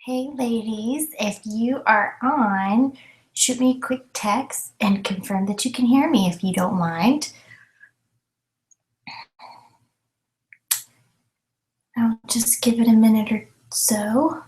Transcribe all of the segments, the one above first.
Hey ladies, if you are on, shoot me a quick text and confirm that you can hear me if you don't mind. I'll just give it a minute or so.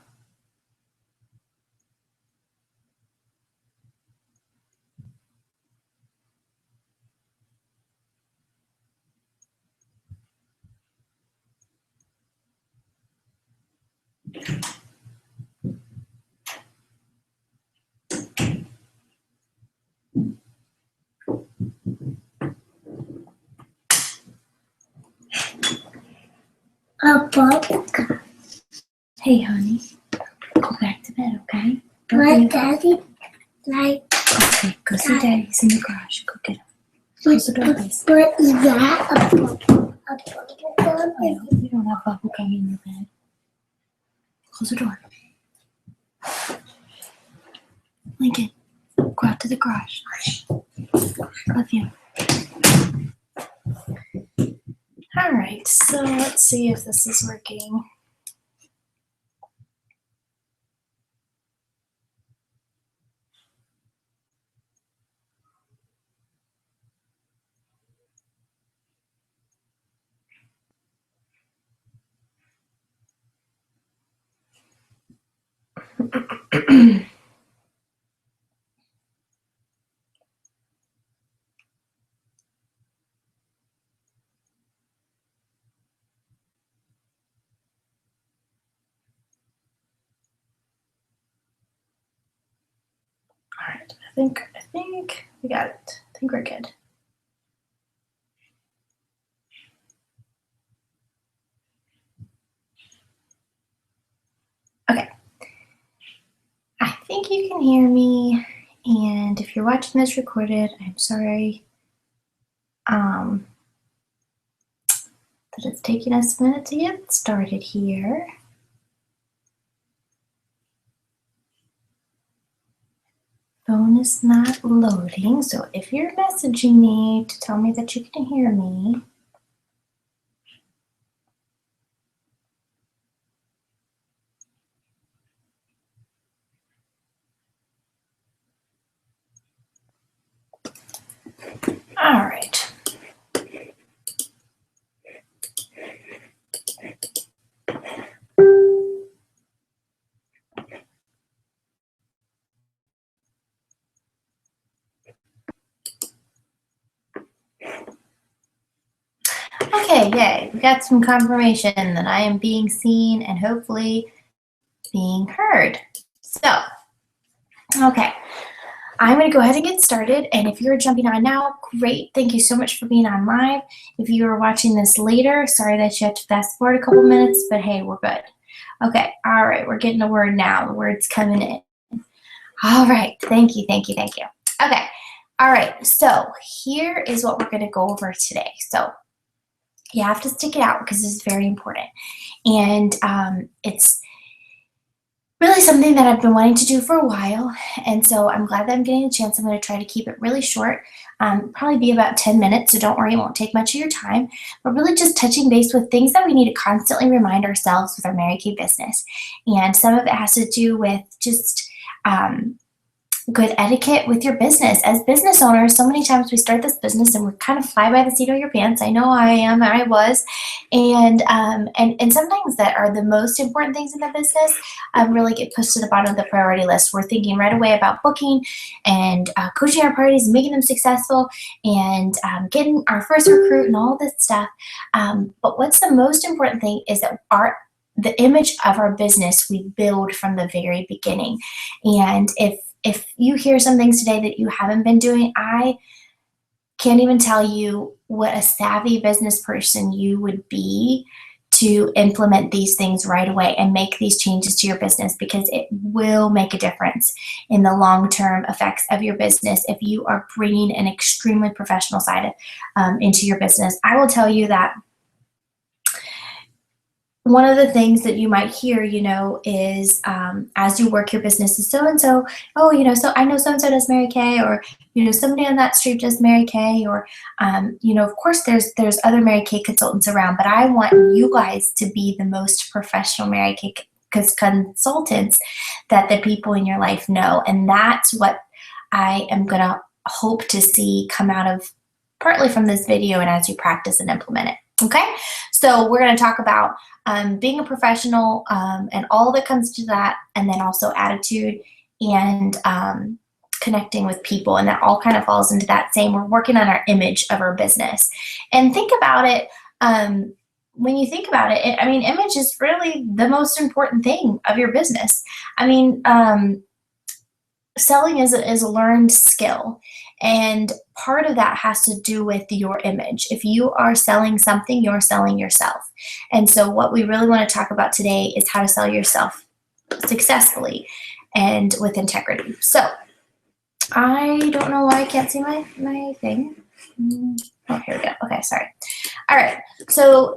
Hey honey, go back to bed, okay? My daddy like. Okay, go see daddy's in the garage. Go get him. Close the door, please. What is that? A bubble Oh, you don't have bubble gum in your bed. Close the door. Lincoln, go out to the garage. Love you. All right, so let's see if this is working. All right, I think we got it. I think we're good. Okay. I think you can hear me, and if you're watching this recorded, I'm sorry that it's taking us a minute to get started here. Phone is not loading, so if you're messaging me to tell me that you can hear me, all right. Okay, yay. We got some confirmation that I am being seen and hopefully being heard. So, okay. I'm going to go ahead and get started, and if you're jumping on now, great. Thank you so much for being on live. If you are watching this later, sorry that you have to fast forward a couple minutes, but hey, we're good. Okay, all right, we're getting a word now. The word's coming in. All right, thank you. Okay, all right, so here is what we're going to go over today. So you have to stick it out because this is very important, and it's really something that I've been wanting to do for a while, and so I'm glad that I'm getting a chance. I'm going to try to keep it really short, probably be about 10 minutes, so don't worry, it won't take much of your time, but really just touching base with things that we need to constantly remind ourselves with our Mary Kay business. And some of it has to do with just good etiquette with your business. As business owners, so many times we start this business and we're kind of fly by the seat of your pants. I know I was, and sometimes that are the most important things in the business really get pushed to the bottom of the priority list. We're thinking right away about booking and coaching our parties, making them successful, and getting our first recruit and all this stuff. But what's the most important thing is that the image of our business we build from the very beginning. And if you hear some things today that you haven't been doing, I can't even tell you what a savvy business person you would be to implement these things right away and make these changes to your business, because it will make a difference in the long-term effects of your business if you are bringing an extremely professional side into your business. I will tell you that one of the things that you might hear, is as you work your business is so-and-so, so I know so-and-so does Mary Kay, or, somebody on that street does Mary Kay, or, of course there's other Mary Kay consultants around, but I want you guys to be the most professional Mary Kay consultants that the people in your life know. And that's what I am going to hope to see come out of partly from this video and as you practice and implement it. Okay, so we're going to talk about being a professional and all that comes to that, and then also attitude and connecting with people, and that all kind of falls into that same. We're working on our image of our business. And think about it, when you think about it, I mean, image is really the most important thing of your business. I mean, selling is a learned skill, and part of that has to do with your image. If you are selling something, you're selling yourself. And so what we really want to talk about today is how to sell yourself successfully and with integrity. So I don't know why I can't see my thing. Oh, here we go. Okay, sorry. All right, so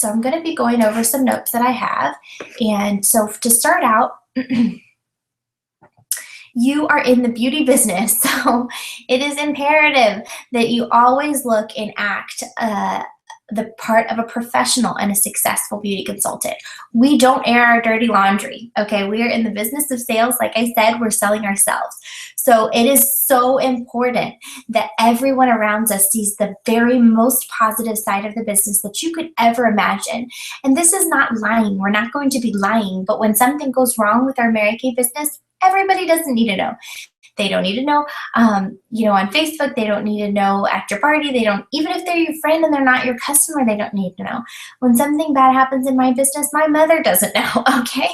I'm going to be going over some notes that I have. And so to start out, you are in the beauty business, so it is imperative that you always look and act the part of a professional and a successful beauty consultant. We don't air our dirty laundry, okay? We are in the business of sales. Like I said, we're selling ourselves. So it is so important that everyone around us sees the very most positive side of the business that you could ever imagine. And this is not lying. We're not going to be lying, but when something goes wrong with our Mary Kay business, everybody doesn't need to know. They don't need to know, on Facebook. They don't need to know at your party. They don't, even if they're your friend and they're not your customer, they don't need to know. When something bad happens in my business, my mother doesn't know, okay?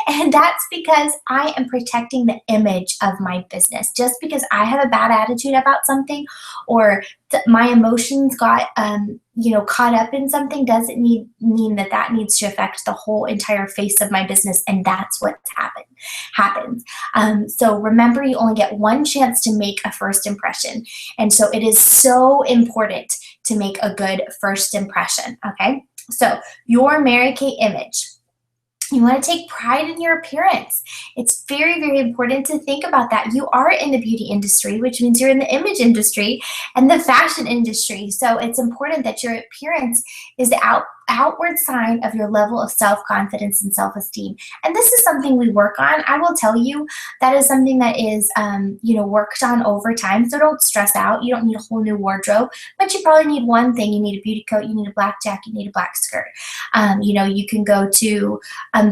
And that's because I am protecting the image of my business. Just because I have a bad attitude about something or my emotions got, caught up in something doesn't mean that needs to affect the whole entire face of my business, and that's what happens. So remember, you only get one chance to make a first impression, and so it is so important to make a good first impression, okay? So your Mary Kay image. You want to take pride in your appearance. It's very, very important to think about that. You are in the beauty industry, which means you're in the image industry and the fashion industry. So it's important that your appearance is the outward sign of your level of self-confidence and self-esteem. And this is something we work on. I will tell you that is something that is, worked on over time. So don't stress out. You don't need a whole new wardrobe, but you probably need one thing. You need a beauty coat. You need a black jacket. You need a black skirt. You can go to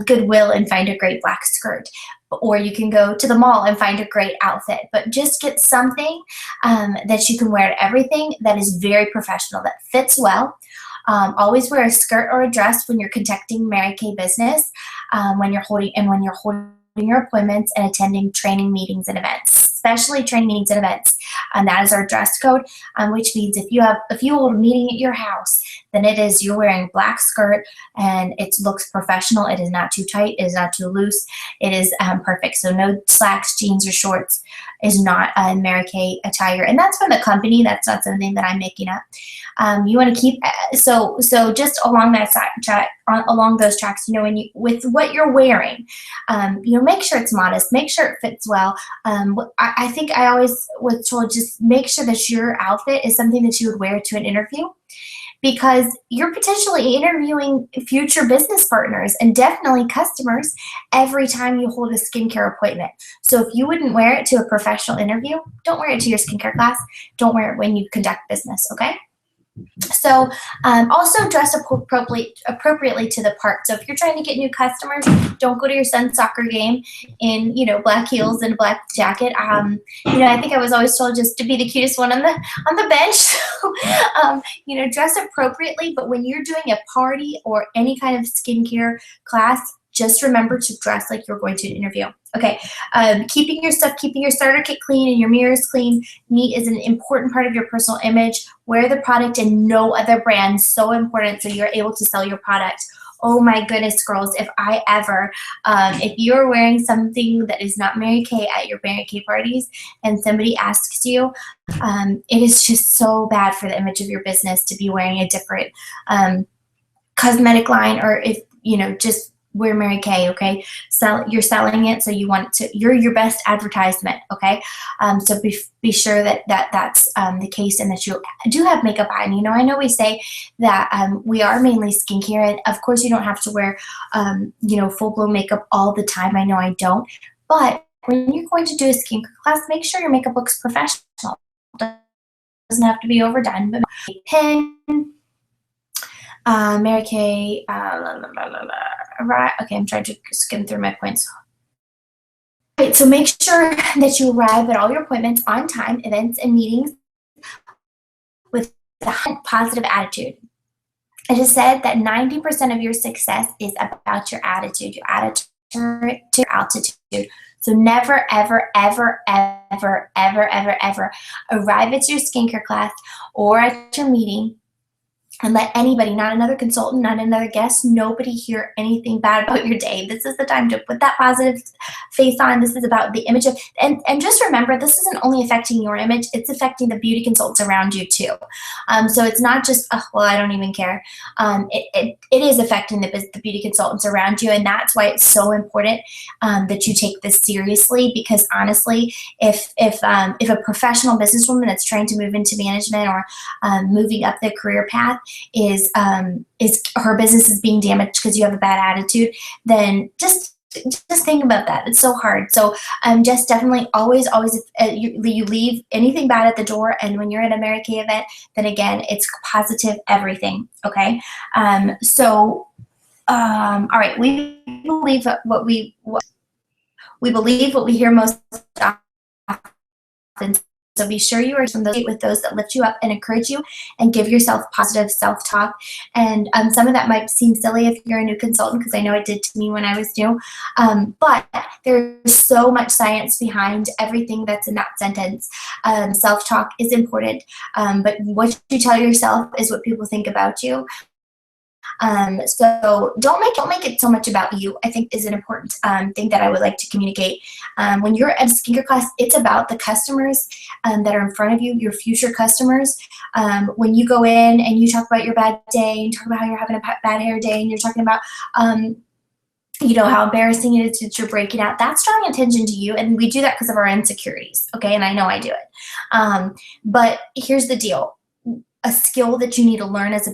Goodwill and find a great black skirt, or you can go to the mall and find a great outfit, but just get something that you can wear to everything that is very professional, that fits well. Always wear a skirt or a dress when you're conducting Mary Kay business, when you're holding your appointments and attending training meetings and events, especially training meetings and events. And that is our dress code, which means if you hold a meeting at your house, then you're wearing a black skirt and it looks professional. It is not too tight. It is not too loose. It is perfect. So no slacks, jeans, or shorts is not a Mary Kay attire. And that's from the company. That's not something that I'm making up. You want to keep, so just along that side, along those tracks, with what you're wearing, make sure it's modest, make sure it fits well. I think I always was told, just make sure that your outfit is something that you would wear to an interview, because you're potentially interviewing future business partners and definitely customers every time you hold a skincare appointment. So if you wouldn't wear it to a professional interview, don't wear it to your skincare class. Don't wear it when you conduct business, okay? So also dress appropriately to the part. So if you're trying to get new customers, don't go to your son's soccer game in black heels and a black jacket. I think I was always told just to be the cutest one on the bench. So, dress appropriately. But when you're doing a party or any kind of skincare class, just remember to dress like you're going to an interview. Okay, keeping your starter kit clean and your mirrors clean, neat is an important part of your personal image. Wear the product and no other brand, so important, so you're able to sell your product. Oh my goodness, girls, if you're wearing something that is not Mary Kay at your Mary Kay parties and somebody asks you, it is just so bad for the image of your business to be wearing a different cosmetic line, or if, just we're Mary Kay, okay? You're selling it, so you want it to, you're your best advertisement, okay? So be sure that that's the case, and that you do have makeup on. You know, I know we say that we are mainly skincare, and of course you don't have to wear, you know, full-blown makeup all the time. I know I don't, but when you're going to do a skincare class, make sure your makeup looks professional. It doesn't have to be overdone, but pin, Mary Kay, right? Okay, I'm trying to skim through my points. Right, so make sure that you arrive at all your appointments on time, events, and meetings with a positive attitude. I just said that 90% of your success is about your attitude to your altitude. So never, ever, ever, ever, ever, ever, ever arrive at your skincare class or at your meeting and let anybody, not another consultant, not another guest, nobody hear anything bad about your day. This is the time to put that positive face on. This is about the image of, and just remember, this isn't only affecting your image, it's affecting the beauty consultants around you too. So it's not just, oh, well, I don't even care. It is affecting the beauty consultants around you, and that's why it's so important that you take this seriously, because honestly, if a professional businesswoman that's trying to move into management or moving up the career path is her business is being damaged because you have a bad attitude, then just think about that. It's so hard. So just definitely always you leave anything bad at the door, and when you're at a Mary Kay event, then again, it's positive everything. Okay. All right, we believe what we believe what we hear most often. So be sure you are with those that lift you up and encourage you and give yourself positive self-talk. And some of that might seem silly if you're a new consultant, because I know it did to me when I was new. But there's so much science behind everything that's in that sentence. Self-talk is important, but what you tell yourself is what people think about you. So don't make it so much about you, I think, is an important thing that I would like to communicate. When you're at a skincare class, it's about the customers that are in front of you, your future customers. When you go in and you talk about your bad day, and talk about how you're having a bad hair day, and you're talking about you know, how embarrassing it is that you're breaking out, that's drawing attention to you, and we do that because of our insecurities, okay? And I know I do it. But here's the deal. A skill that you need to learn as a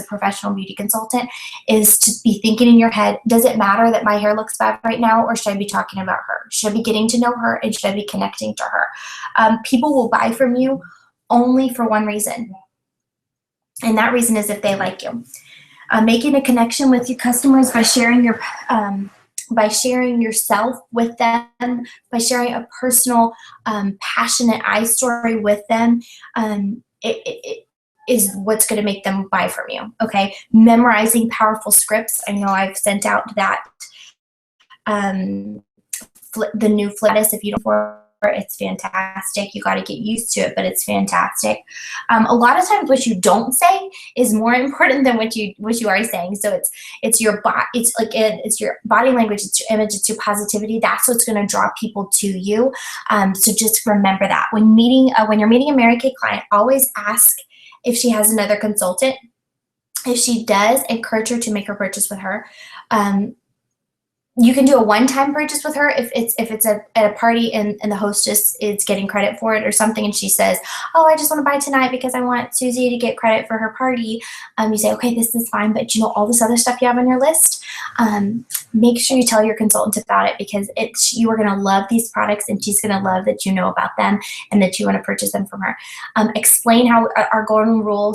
professional beauty consultant is to be thinking in your head, does it matter that my hair looks bad right now, or should I be talking about her? Should I be getting to know her, and should I be connecting to her? People will buy from you only for one reason, and that reason is if they like you. Making a connection with your customers by sharing yourself with them, by sharing a personal, passionate story with them, it is what's going to make them buy from you, okay? Memorizing powerful scripts. I know I've sent out that, the new Flatus, if you don't for it's fantastic. You got to get used to it, but it's fantastic. A lot of times what you don't say is more important than what you are saying. So it's your it's your body language, it's your image, it's your positivity. That's what's going to draw people to you. So just remember that when you're meeting a Mary Kay client, always ask if she has another consultant. If she does, encourage her to make her purchase with her. You can do a one-time purchase with her if it's at a party and the hostess is getting credit for it or something, and she says, oh, I just want to buy tonight because I want Susie to get credit for her party. You say, okay, this is fine, but you know all this other stuff you have on your list? Make sure you tell your consultant about it, because you are going to love these products, and she's going to love that you know about them and that you want to purchase them from her. Explain how our golden rule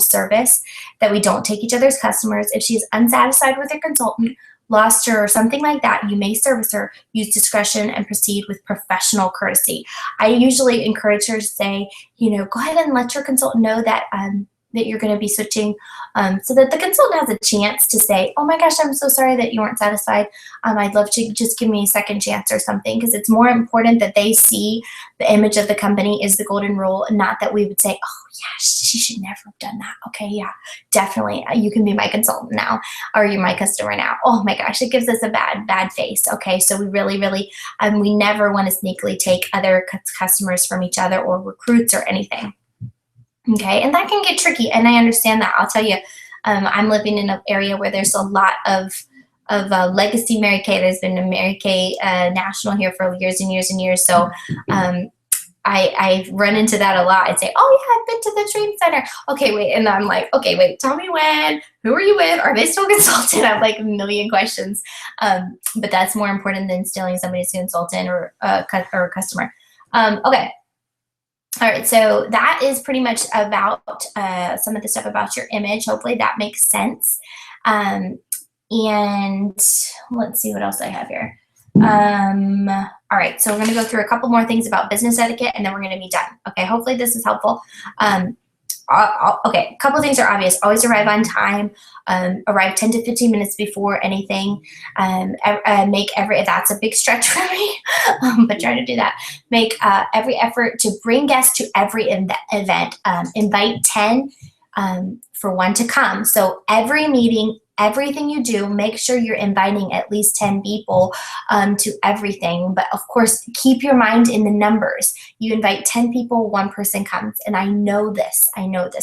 service, that we don't take each other's customers. If she's unsatisfied with her consultant, lost her, or something like that, you may service her, use discretion, and proceed with professional courtesy. I usually encourage her to say, you know, go ahead and let your consultant know that that you're going to be switching, so that the consultant has a chance to say, oh my gosh, I'm so sorry that you weren't satisfied. I'd love to just give me a second chance or something, because it's more important that they see the image of the company is the golden rule, not that we would say, oh yeah, she should never have done that. Okay, yeah, definitely. You can be my consultant now, or you're my customer now. Oh my gosh, it gives us a bad face. Okay, so we really, we never want to sneakily take other customers from each other, or recruits or anything. Okay, and that can get tricky, and I understand that. I'll tell you, I'm living in an area where there's a lot of legacy Mary Kay. There's been a Mary Kay national here for years and years and years. So I run into that a lot. I'd say, oh yeah, I've been to the Dream Center. Okay, wait. And I'm like, okay, wait, tell me when. Who are you with? Are they still consultant? I have like a million questions. But that's more important than stealing somebody's consultant or a customer. Okay. All right, so that is pretty much about some of the stuff about your image. Hopefully that makes sense. And let's see what else I have here. All right, so we're going to go through a couple more things about business etiquette, and then we're going to be done. Okay, hopefully this is helpful. Okay, a couple of things are obvious. Always arrive on time. Arrive 10 to 15 minutes before anything. That's a big stretch for me, but try to do that. Make every effort to bring guests to every event. Invite 10 for one to come. So every meeting, everything you do, make sure you're inviting at least 10 people to everything. But of course, keep your mind in the numbers. You invite 10 people, one person comes. And I know this.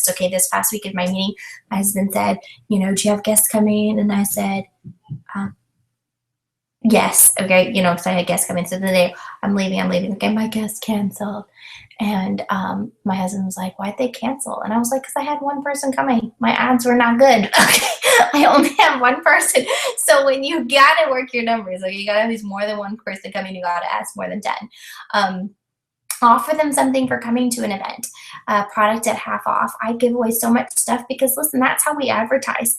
Okay, this past week at my meeting, my husband said, do you have guests coming? And I said, yes. Okay, because I had guests coming. So the day I'm leaving. Okay, my guest canceled. And my husband was like, why'd they cancel? And I was like, because I had one person coming. My odds were not good. Okay, I only have one person. So when you got to work your numbers, you got to have more than one person coming. You got to ask more than 10. Offer them something for coming to an event. Product at half off. I give away so much stuff because, listen, that's how we advertise.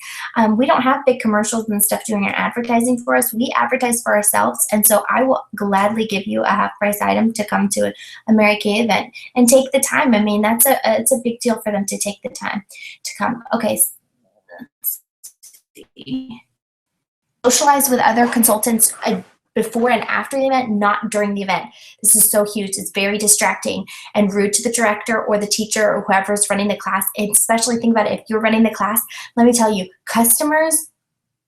We don't have big commercials and stuff doing our advertising for us. We advertise for ourselves. And so I will gladly give you a half price item to come to a Mary Kay event and take the time. I mean, it's a big deal for them to take the time to come. Okay. Let's see. Socialize with other consultants before and after the event, not during the event. This is so huge. It's very distracting and rude to the director or the teacher or whoever's running the class. And especially think about it, if you're running the class, let me tell you, customers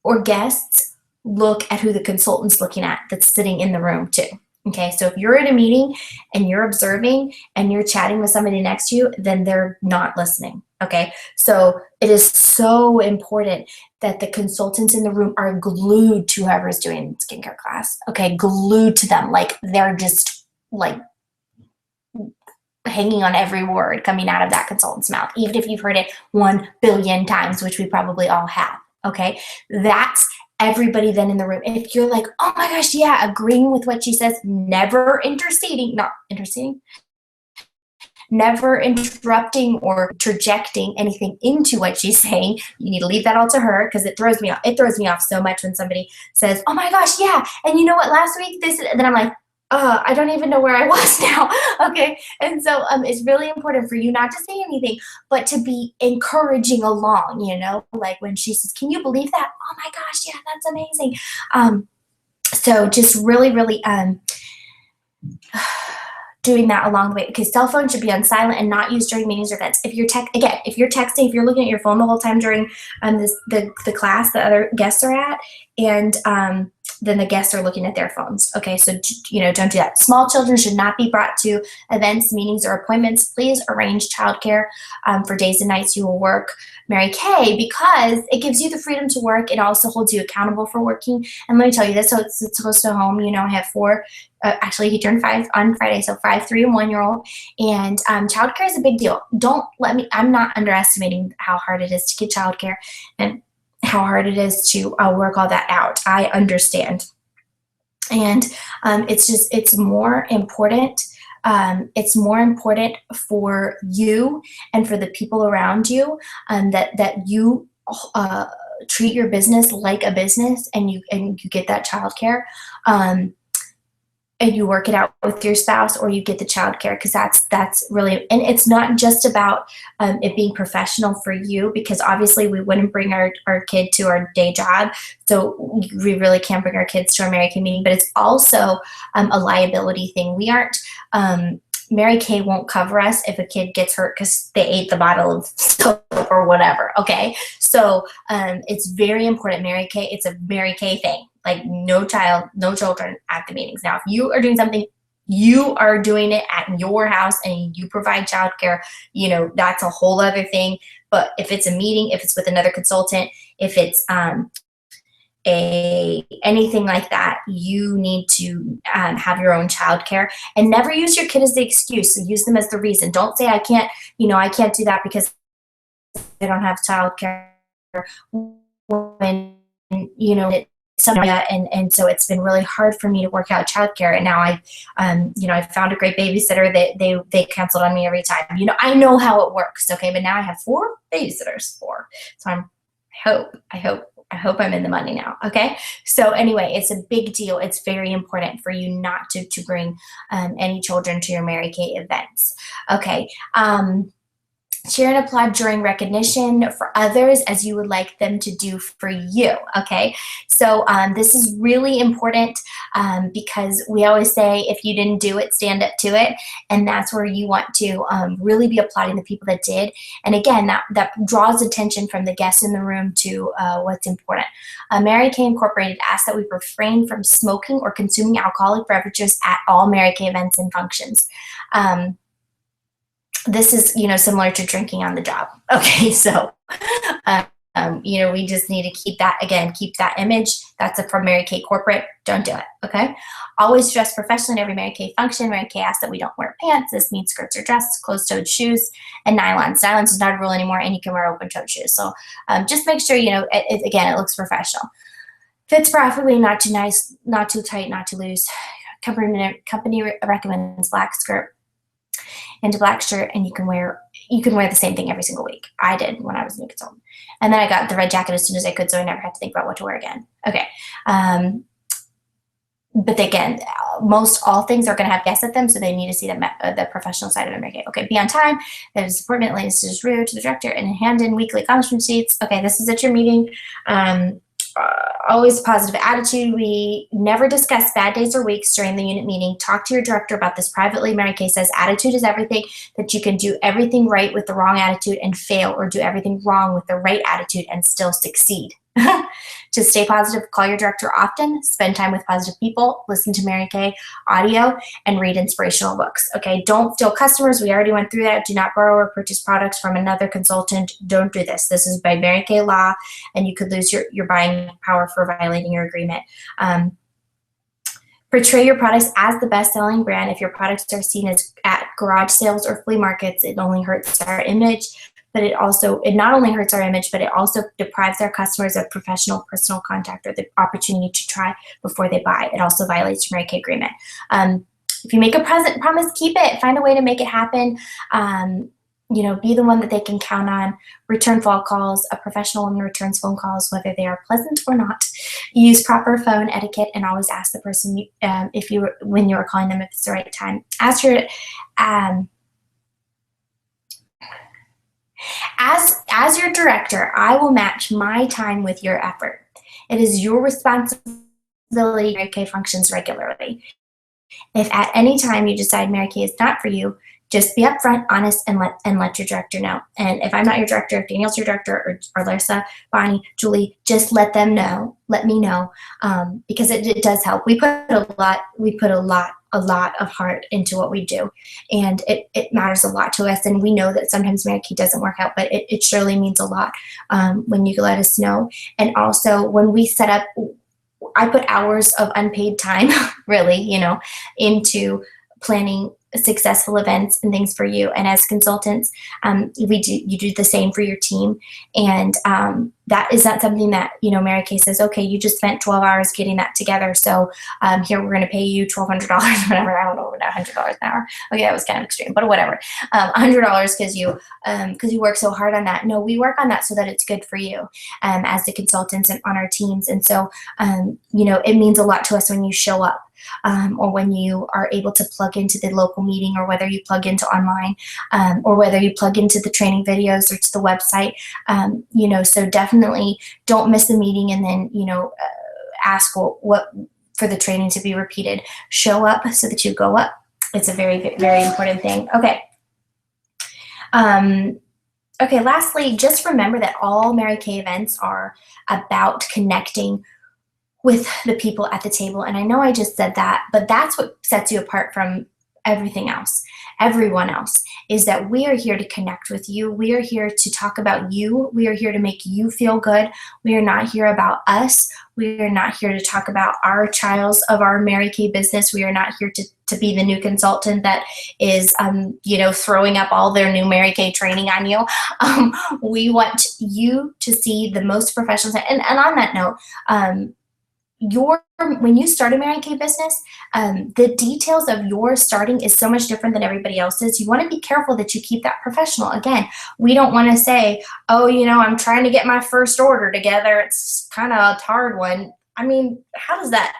or guests look at who the consultant's looking at that's sitting in the room too. Okay, so if you're at a meeting and you're observing and you're chatting with somebody next to you, then they're not listening. Okay, so it is so important that the consultants in the room are glued to whoever's doing skincare class. Okay, glued to them, like they're just like hanging on every word coming out of that consultant's mouth, even if you've heard it 1 billion times, which we probably all have. Okay, that's everybody then in the room. If you're like, oh my gosh, yeah, agreeing with what she says, never interceding, never interrupting or interjecting anything into what she's saying. You need to leave that all to her because it throws me off. It throws me off so much when somebody says, oh my gosh, yeah, and you know what, last week this, and then I'm like, I don't even know where I was now. Okay, and so it's really important for you not to say anything, but to be encouraging along, like when she says, can you believe that? Oh my gosh, yeah, that's amazing. So just really, really doing that along the way, because cell phone should be on silent and not used during meetings or events. If you're texting, if you're looking at your phone the whole time during the class the other guests are at, and then the guests are looking at their phones. Okay, so don't do that. Small children should not be brought to events, meetings, or appointments. Please arrange childcare for days and nights you will work Mary Kay, because it gives you the freedom to work. It also holds you accountable for working. And let me tell you this, so it's close to home. I have 4. Actually, he turned 5 on Friday, so 5, 3, and 1-year-old. And childcare is a big deal. I'm not underestimating how hard it is to get childcare and how hard it is to work all that out. I understand. And it's more important. It's more important for you and for the people around you that you treat your business like a business, and you get that childcare. And you work it out with your spouse, or you get the childcare, because that's really, and it's not just about it being professional for you, because obviously we wouldn't bring our kid to our day job, so we really can't bring our kids to our Mary Kay meeting, but it's also a liability thing. We aren't, Mary Kay won't cover us if a kid gets hurt because they ate the bottle of soap or whatever, okay? So it's very important, Mary Kay, it's a Mary Kay thing. Like no children at the meetings. Now, if you are doing something you are doing it at your house and you provide childcare, you know, that's a whole other thing. But if it's a meeting, if it's with another consultant, if it's anything like that, you need to have your own childcare, and never use your kid as the excuse. So use them as the reason. Don't say I can't, you know, I can't do that because I don't have childcare. When you know it's something like that, and so it's been really hard for me to work out childcare, and now you know, I found a great babysitter that they canceled on me every time. You know, I know how it works, okay, but now I have 4 babysitters, so I hope I'm in the money now, okay? So anyway, it's a big deal. It's very important for you not to bring any children to your Mary Kay events, okay? Share and applaud during recognition for others as you would like them to do for you, okay? So this is really important because we always say if you didn't do it, stand up to it, and that's where you want to really be applauding the people that did. And again, that draws attention from the guests in the room to what's important. Mary Kay Incorporated asks that we refrain from smoking or consuming alcoholic beverages at all Mary Kay events and functions. This is, you know, similar to drinking on the job. Okay, so, you know, we just need to keep that, again, keep that image. That's from Mary Kay Corporate. Don't do it, okay? Always dress professionally in every Mary Kay function. Mary Kay asks that we don't wear pants. This means skirts or dresses, closed-toed shoes, and nylons. Nylons is not a rule anymore, and you can wear open-toed shoes. So just make sure, you know, again, it looks professional. Fits properly, not too nice, not too tight, not too loose. Company recommends black skirt and a black shirt, and you can wear the same thing every single week. I did when I was a new consultant. And then I got the red jacket as soon as I could, so I never had to think about what to wear again. Okay. But again, most all things are going to have guests at them, so they need to see the professional side of Mary Kay. Okay, be on time. That is important. Ladies, is rude to the director, and hand in weekly accomplishment sheets. Okay, this is at your meeting. Always positive attitude. We never discuss bad days or weeks during the unit meeting. Talk to your director about this privately. Mary Kay says attitude is everything, that you can do everything right with the wrong attitude and fail, or do everything wrong with the right attitude and still succeed. To stay positive, call your director often, spend time with positive people, listen to Mary Kay audio, and read inspirational books. Okay, don't steal customers. We already went through that. Do not borrow or purchase products from another consultant. Don't do this. This is by Mary Kay law, and you could lose your buying power for violating your agreement. Portray your products as the best-selling brand. If your products are seen as at garage sales or flea markets, it only hurts our image. But it not only hurts our image, but it also deprives our customers of professional personal contact or the opportunity to try before they buy. It also violates your Mary Kay agreement. If you make a promise, keep it. Find a way to make it happen. You know, be the one that they can count on. Return phone calls. A professional woman returns phone calls, whether they are pleasant or not. Use proper phone etiquette, and always ask the person when you are calling them if it's the right time. Ask your As your director, I will match my time with your effort. It is your responsibility to Mary Kay functions regularly. If at any time you decide Mary Kay is not for you, just be upfront, honest, and let your director know. And if I'm not your director, if Danielle's your director, or Larissa, Bonnie, Julie, just let them know. Let me know, because it does help. We put a lot of heart into what we do, and it matters a lot to us. And we know that sometimes Mary Kay doesn't work out, but it surely means a lot when you let us know. And also when we set up, I put hours of unpaid time, really, you know, into planning successful events and things for you. And as consultants, you do the same for your team. And that is not something that, you know, Mary Kay says, okay, you just spent 12 hours getting that together, so here we're going to pay you $1,200, whatever. I don't know, $100 an hour. Okay, that was kind of extreme, but whatever. $100 because you work so hard on that. No, we work on that so that it's good for you as the consultants and on our teams. And so, you know, it means a lot to us when you show up. Or when you are able to plug into the local meeting, or whether you plug into online, or whether you plug into the training videos or to the website, you know, so definitely don't miss the meeting and then, you know, ask what for the training to be repeated. Show up so that you go up. It's a very, very important thing. Okay. Okay, lastly, just remember that all Mary Kay events are about connecting with the people at the table. And I know I just said that, but that's what sets you apart from everything else, everyone else, is that we are here to connect with you. We are here to talk about you. We are here to make you feel good. We are not here about us. We are not here to talk about our trials of our Mary Kay business. We are not here to be the new consultant that is, throwing up all their new Mary Kay training on you. We want you to see the most professional. And on that note, when you start a Mary Kay business, the details of your starting is so much different than everybody else's. You want to be careful that you keep that professional. Again, we don't want to say, oh, I'm trying to get my first order together. It's kind of a hard one. I mean, how does that?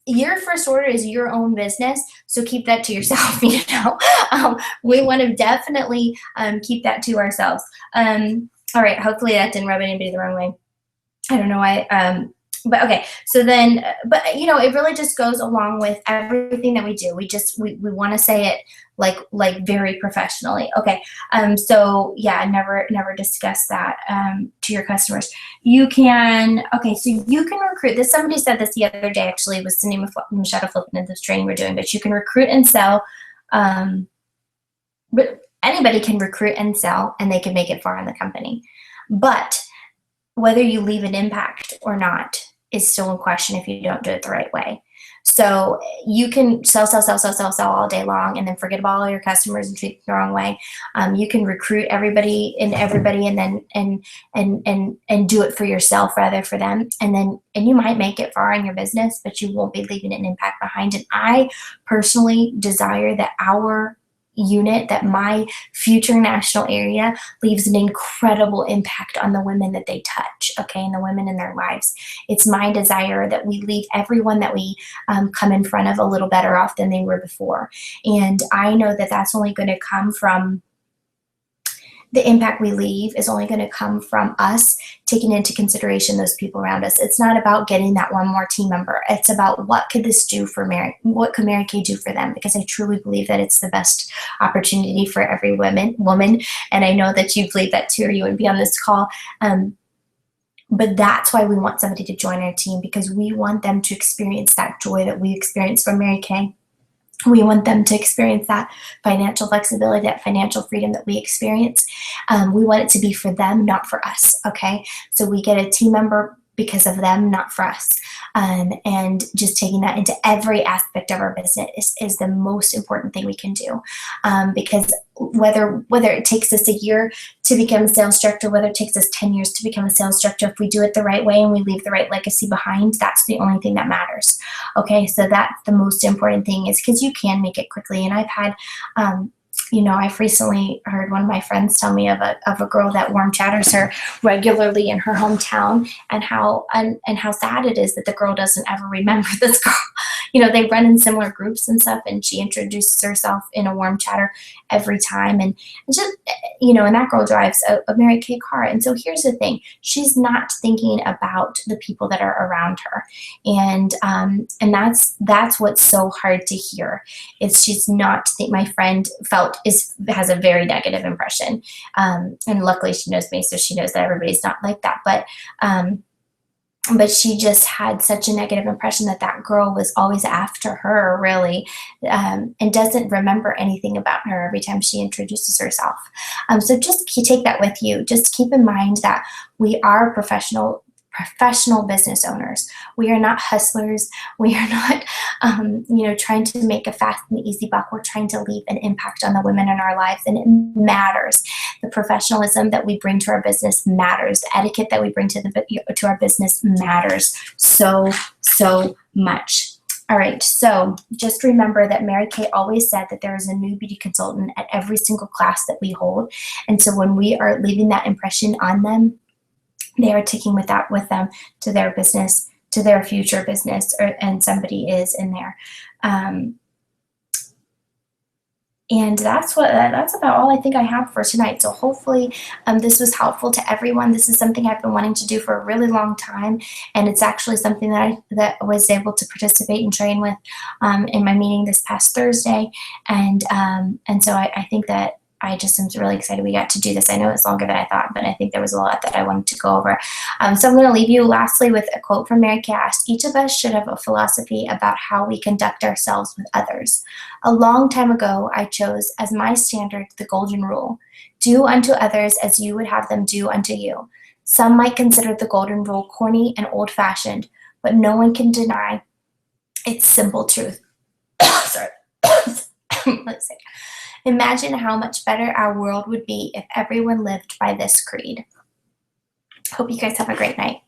Your first order is your own business, so keep that to yourself. We want to definitely keep that to ourselves. All right, hopefully that didn't rub anybody the wrong way. I don't know why. But okay, so then, it really just goes along with everything that we do. We want to say it like very professionally. Okay, so yeah, never discuss that to your customers. You can, so you can recruit. Somebody said this the other day, actually, was the name of Michelle Flippin in this training we're doing, but you can recruit and sell. But anybody can recruit and sell, and they can make it far in the company. But whether you leave an impact or not is still in question if you don't do it the right way. So you can sell all day long and then forget about all your customers and treat them the wrong way. You can recruit everybody and then and do it for yourself rather for them. And you might make it far in your business, but you won't be leaving an impact behind. And I personally desire that our unit, that my future national area leaves an incredible impact on the women that they touch, and the women in their lives. It's my desire that we leave everyone that we come in front of a little better off than they were before. And I know that that's only going to come from the impact we leave is only going to come from us taking into consideration those people around us. It's not about getting that one more team member. It's about what could could Mary Kay do for them? Because I truly believe that it's the best opportunity for every woman. And I know that you believe that too, or you wouldn't be on this call. But that's why we want somebody to join our team, because we want them to experience that joy that we experience from Mary Kay. We want them to experience that financial flexibility, that financial freedom that we experience. We want it to be for them, not for us, okay? So we get a team member because of them, not for us. And just taking that into every aspect of our business is the most important thing we can do. Because whether it takes us a year to become a sales director, whether it takes us 10 years to become a sales director, if we do it the right way and we leave the right legacy behind, that's the only thing that matters. Okay, so that's the most important thing, is because you can make it quickly. And I've had, I've recently heard one of my friends tell me of a girl that warm chatters her regularly in her hometown, and how sad it is that the girl doesn't ever remember this girl. They run in similar groups and stuff, and she introduces herself in a warm chatter every time, and just and that girl drives a Mary Kay car. And so here's the thing: she's not thinking about the people that are around her, and that's what's so hard to hear. Is she's not my friend has a very negative impression, and luckily she knows me, so she knows that everybody's not like that. But she just had such a negative impression that girl was always after her, really, and doesn't remember anything about her every time she introduces herself. So just take that with you. Just keep in mind that we are professional business owners. We are not hustlers. We are not, trying to make a fast and easy buck. We're trying to leave an impact on the women in our lives, and it matters. The professionalism that we bring to our business matters. The etiquette that we bring to our business matters so much. All right, so just remember that Mary Kay always said that there is a new beauty consultant at every single class that we hold. And so when we are leaving that impression on them, they are taking with them to their business, to their future business, and somebody is in there. And that's about all I think I have for tonight. So hopefully this was helpful to everyone. This is something I've been wanting to do for a really long time, and it's actually something that I was able to participate and train with in my meeting this past Thursday. And so I think that I just am really excited we got to do this. I know it's longer than I thought, but I think there was a lot that I wanted to go over. So I'm going to leave you lastly with a quote from Mary Cass. Each of us should have a philosophy about how we conduct ourselves with others. A long time ago, I chose as my standard the golden rule. Do unto others as you would have them do unto you. Some might consider the golden rule corny and old-fashioned, but no one can deny its simple truth. Sorry. Let's see. Imagine how much better our world would be if everyone lived by this creed. Hope you guys have a great night.